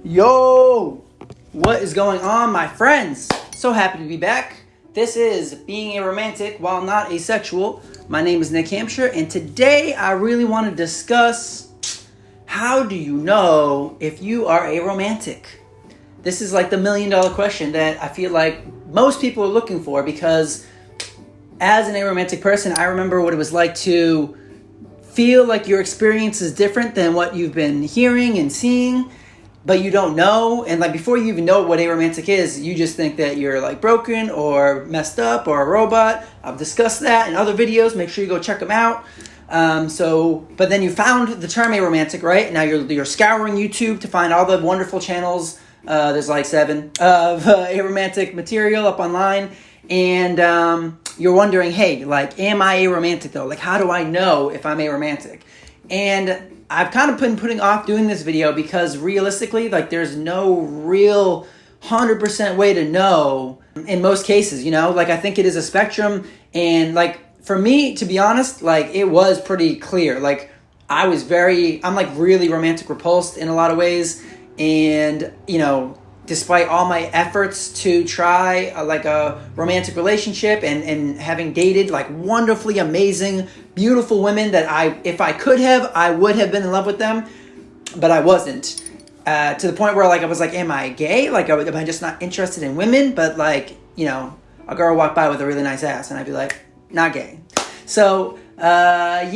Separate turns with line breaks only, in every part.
Yo, what is going on, my friends? So happy to be back. This is Being Aromantic While Not Asexual. My name is Nick Hampshire, and today I really want to discuss how do you know if you are aromantic? This is like the $1 million question that I feel like most people are looking for, because as an aromantic person, I remember what it was like to feel like your experience is different than what you've been hearing and seeing, but you don't know. And like before you even know what aromantic is, you just think that you're like broken or messed up or a robot. I've discussed that in other videos. Make sure you go check them out. But then you found the term aromantic, right? Now you're scouring YouTube to find all the wonderful channels. There's like 7 of aromantic material up online. And you're wondering, hey, like, am I aromantic though? Like, how do I know if I'm aromantic? And I've kind of been putting off doing this video because realistically, like, there's no real 100% way to know in most cases, you know? Like, I think it is a spectrum. And like, for me, to be honest, like, it was pretty clear. Like, I'm like really romantic repulsed in a lot of ways. And, you know, despite all my efforts to try a romantic relationship and having dated like wonderfully amazing, beautiful women that if I could have, I would have been in love with them, but I wasn't. To the point where like I was like, am I gay? Like, am I just not interested in women? But like, you know, a girl walked by with a really nice ass and I'd be like, not gay. So I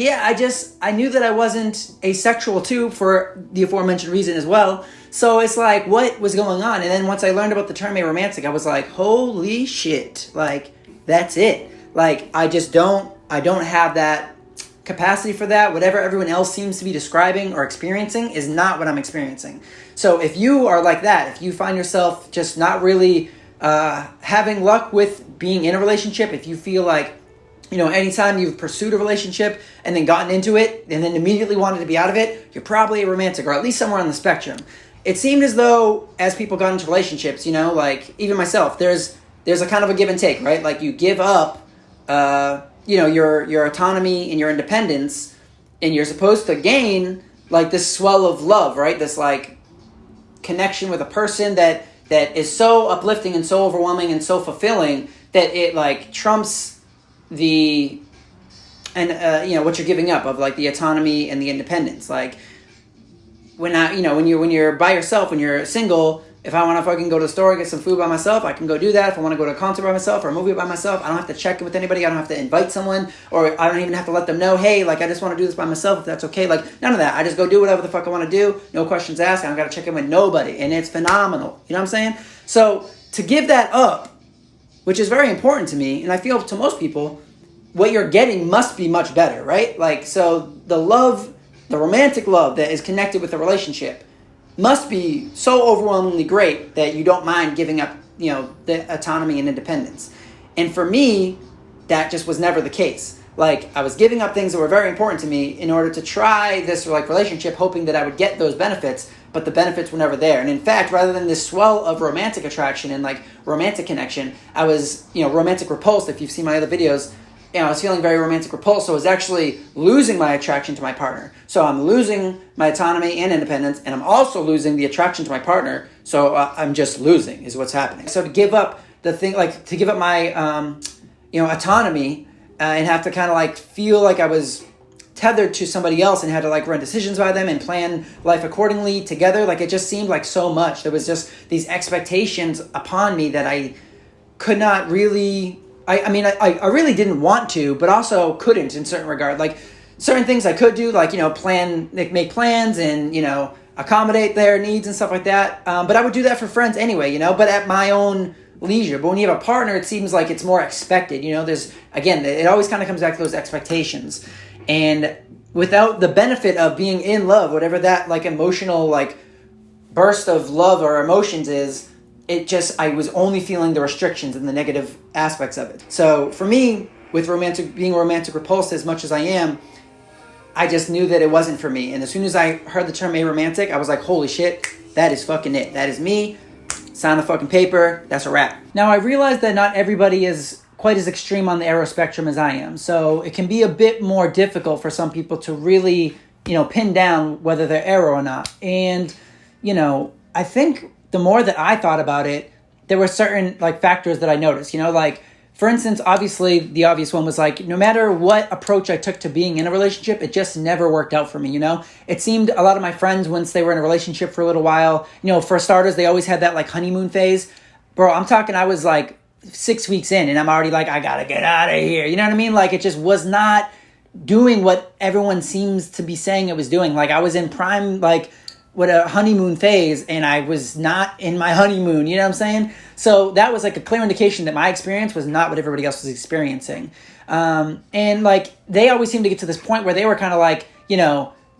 knew that I wasn't asexual too, for the aforementioned reason as well. So it's like, what was going on? And then once I learned about the term aromantic, I was like, holy shit, like, that's it. Like, I don't have that capacity for that. Whatever everyone else seems to be describing or experiencing is not what I'm experiencing. So if you are like that, if you find yourself just not really having luck with being in a relationship, if you feel like, you know, anytime you've pursued a relationship and then gotten into it and then immediately wanted to be out of it, you're probably a romantic, or at least somewhere on the spectrum. It seemed as though as people got into relationships, you know, like even myself, there's a kind of a give and take, right? Like you give up, your autonomy and your independence, and you're supposed to gain like this swell of love, right? This like connection with a person that is so uplifting and so overwhelming and so fulfilling that it like trumps what you're giving up of like the autonomy and the independence. Like when you're by yourself, when you're single, if I want to fucking go to the store and get some food by myself, I can go do that. If I want to go to a concert by myself or a movie by myself, I don't have to check in with anybody. I don't have to invite someone, or I don't even have to let them know, hey, like I just want to do this by myself, if that's okay. Like none of that. I just go do whatever the fuck I want to do. No questions asked. I don't got to check in with nobody. And it's phenomenal. You know what I'm saying? So to give that up, which is very important to me, and I feel to most people, what you're getting must be much better, right? Like, so the romantic love that is connected with the relationship must be so overwhelmingly great that you don't mind giving up, you know, the autonomy and independence. And for me, that just was never the case. Like, I was giving up things that were very important to me in order to try this like relationship, hoping that I would get those benefits, but the benefits were never there. And in fact, rather than this swell of romantic attraction and like romantic connection, I was, you know, romantic repulsed. If you've seen my other videos, you know, I was feeling very romantic repulsed, so I was actually losing my attraction to my partner. So I'm losing my autonomy and independence, and I'm also losing the attraction to my partner, so I'm just losing is what's happening. So to give up my, autonomy and have to kind of like feel like I was tethered to somebody else and had to like run decisions by them and plan life accordingly together, like it just seemed like so much. There was just these expectations upon me that I could not really... I really didn't want to, but also couldn't in certain regard. Like certain things I could do, like, you know, make plans and, you know, accommodate their needs and stuff like that. But I would do that for friends anyway, you know, but at my own leisure. But when you have a partner, it seems like it's more expected. You know, it always kind of comes back to those expectations. And without the benefit of being in love, whatever that like emotional like burst of love or emotions is, I was only feeling the restrictions and the negative aspects of it. So for me, with being romantic repulsed as much as I am, I just knew that it wasn't for me. And as soon as I heard the term aromantic, I was like, holy shit, that is fucking it. That is me. Sign the fucking paper. That's a wrap. Now I realize that not everybody is quite as extreme on the aro spectrum as I am. So it can be a bit more difficult for some people to really, you know, pin down whether they're aro or not. And, you know, I think the more that I thought about it, there were certain like factors that I noticed, like for instance, obviously the obvious one was like, no matter what approach I took to being in a relationship, it just never worked out for me, It seemed a lot of my friends, once they were in a relationship for a little while, for starters, they always had that like honeymoon phase. Bro, I'm talking, I was like 6 weeks in and I'm already like, I gotta get out of here. You know what I mean? Like it just was not doing what everyone seems to be saying it was doing. Like I was in prime, like what a honeymoon phase, and I was not in my honeymoon, you know what I'm saying? So that was like a clear indication that my experience was not what everybody else was experiencing. And like they always seemed to get to this point where they were kind of like,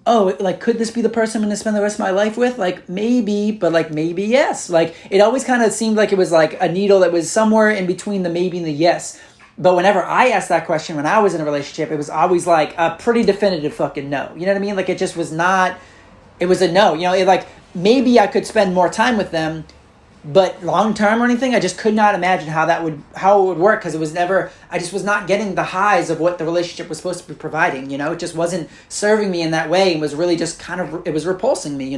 oh, like could this be the person I'm going to spend the rest of my life with? Like maybe, but like maybe yes. Like it always kind of seemed like it was like a needle that was somewhere in between the maybe and the yes. But whenever I asked that question when I was in a relationship, it was always like a pretty definitive fucking no. You know what I mean? Like it just was not. It was a no, like maybe I could spend more time with them, but long term or anything, I just could not imagine how it would work, because I just was not getting the highs of what the relationship was supposed to be providing, it just wasn't serving me in that way, and was really just it was repulsing me,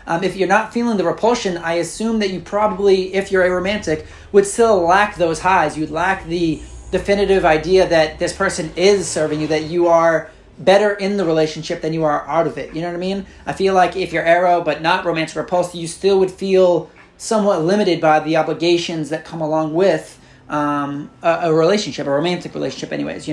If you're not feeling the repulsion, I assume that you probably, if you're aromantic, would still lack those highs. You'd lack the definitive idea that this person is serving you, that you are better in the relationship than you are out of it. You know what I mean? I feel like if you're aro but not romantic repulsed, you still would feel somewhat limited by the obligations that come along with a relationship, a romantic relationship anyways,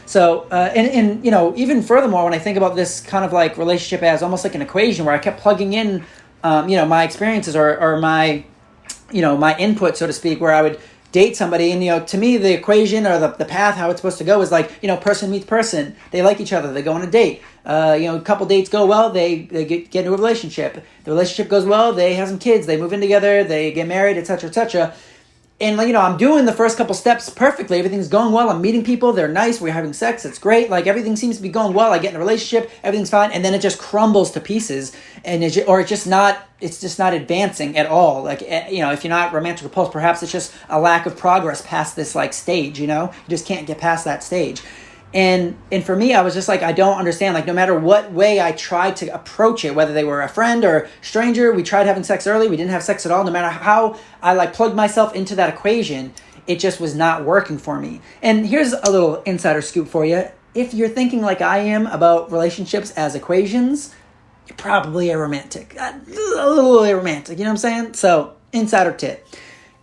So, and even furthermore, when I think about this kind of like relationship as almost like an equation where I kept plugging in, my experiences or my, my input, so to speak, where I would date somebody, and to me the equation or the path how it's supposed to go is like, person meets person, they like each other, they go on a date, a couple dates go well, they get into a relationship, the relationship goes well, they have some kids, they move in together, they get married, etc., etc. And I'm doing the first couple steps perfectly, everything's going well, I'm meeting people, they're nice, we're having sex, it's great, like everything seems to be going well, I get in a relationship, everything's fine, and then it just crumbles to pieces, and it's just not advancing at all. Like, if you're not romantic repulsed, perhaps it's just a lack of progress past this like stage, you just can't get past that stage. And for me, I was just like, I don't understand, like no matter what way I tried to approach it, whether they were a friend or stranger, we tried having sex early, we didn't have sex at all, no matter how I like plugged myself into that equation, it just was not working for me. And here's a little insider scoop for you. If you're thinking like I am about relationships as equations, you're probably aromantic. A little aromantic, you know what I'm saying? So, insider tip.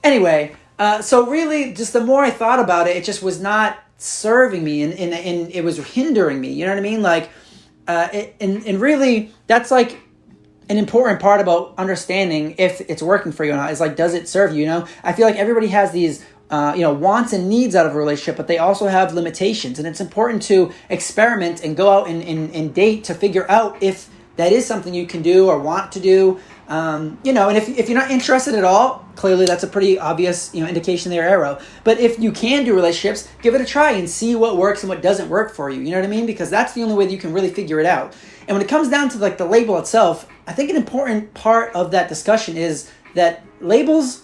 Anyway, so really, just the more I thought about it, it just was not serving me, and it was hindering me, you know what I mean? Like, and really, that's like an important part about understanding if it's working for you or not, is like, does it serve you, I feel like everybody has these wants and needs out of a relationship, but they also have limitations, and it's important to experiment and go out and date to figure out if that is something you can do or want to do. And if you're not interested at all, clearly that's a pretty obvious, indication they're arrow. But if you can do relationships, give it a try and see what works and what doesn't work for you. You know what I mean? Because that's the only way that you can really figure it out. And when it comes down to like the label itself, I think an important part of that discussion is that labels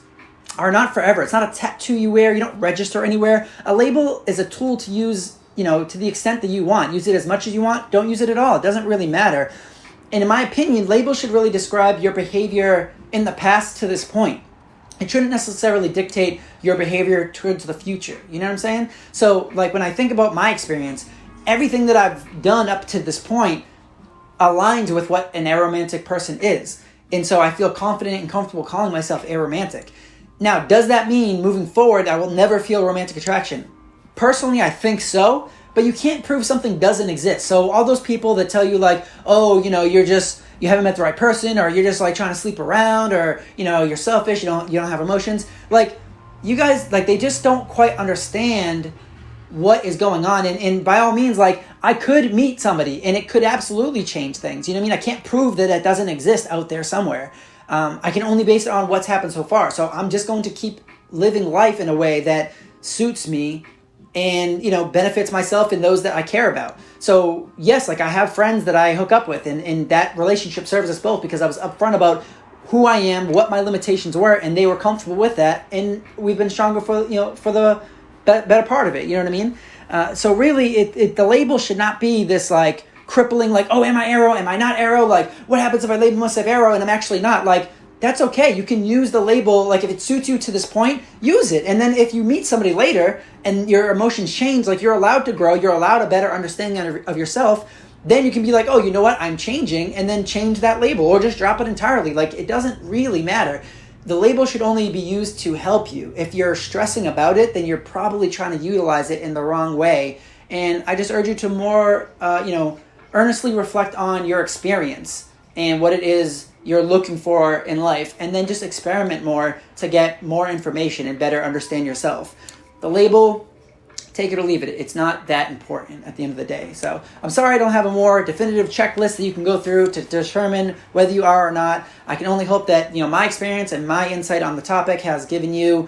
are not forever. It's not a tattoo you wear. You don't register anywhere. A label is a tool to use, to the extent that you want. Use it as much as you want. Don't use it at all. It doesn't really matter. And in my opinion, labels should really describe your behavior in the past to this point. It shouldn't necessarily dictate your behavior towards the future. You know what I'm saying? So, like, when I think about my experience, everything that I've done up to this point aligns with what an aromantic person is. And so I feel confident and comfortable calling myself aromantic. Now, does that mean moving forward I will never feel romantic attraction? Personally, I think so. But you can't prove something doesn't exist. So all those people that tell you like, oh, you haven't met the right person, or you're just like trying to sleep around, or you're selfish, you don't have emotions. Like, you guys, like, they just don't quite understand what is going on. And by all means, like, I could meet somebody and it could absolutely change things. You know what I mean? I can't prove that it doesn't exist out there somewhere. I can only base it on what's happened so far. So I'm just going to keep living life in a way that suits me and, benefits myself and those that I care about. So, yes, like, I have friends that I hook up with, and that relationship serves us both because I was upfront about who I am, what my limitations were, and they were comfortable with that, and we've been stronger for the better part of it, you know what I mean? So really, the label should not be this, crippling, oh, am I arrow, am I not arrow? What happens if I label myself arrow and I'm actually not? that's okay. You can use the label, like if it suits you to this point, use it. And then if you meet somebody later and your emotions change, like you're allowed to grow, you're allowed a better understanding of yourself, then you can be like, oh, you know what, I'm changing, and then change that label or just drop it entirely. Like, it doesn't really matter. The label should only be used to help you. If you're stressing about it, then you're probably trying to utilize it in the wrong way. And I just urge you to more, earnestly reflect on your experience and what it is you're looking for in life, and then just experiment more to get more information and better understand yourself. The label, take it or leave it. It's not that important at the end of the day. So I'm sorry I don't have a more definitive checklist that you can go through to determine whether you are or not. I can only hope that my experience and my insight on the topic has given you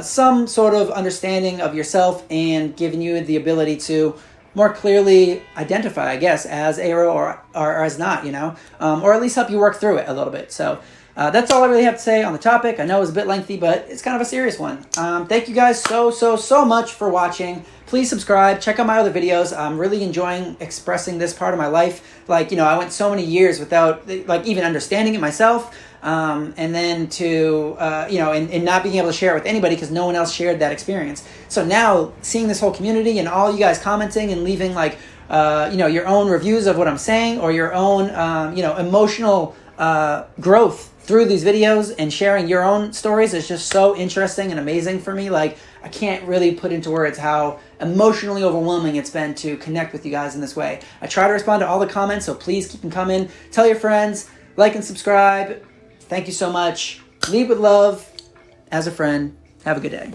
some sort of understanding of yourself and given you the ability to more clearly identify, I guess, as aro or as not, or at least help you work through it a little bit. So that's all I really have to say on the topic. I know it was a bit lengthy, but it's kind of a serious one. Thank you guys so much for watching. Please subscribe. Check out my other videos. I'm really enjoying expressing this part of my life. Like, I went so many years without even understanding it myself. And then to, and not being able to share it with anybody because no one else shared that experience. So now seeing this whole community and all you guys commenting and leaving your own reviews of what I'm saying or your own, emotional growth through these videos and sharing your own stories is just so interesting and amazing for me. Like, I can't really put into words how emotionally overwhelming it's been to connect with you guys in this way. I try to respond to all the comments, so please keep them coming. Tell your friends, like and subscribe. Thank you so much. Lead with love. As a friend, have a good day.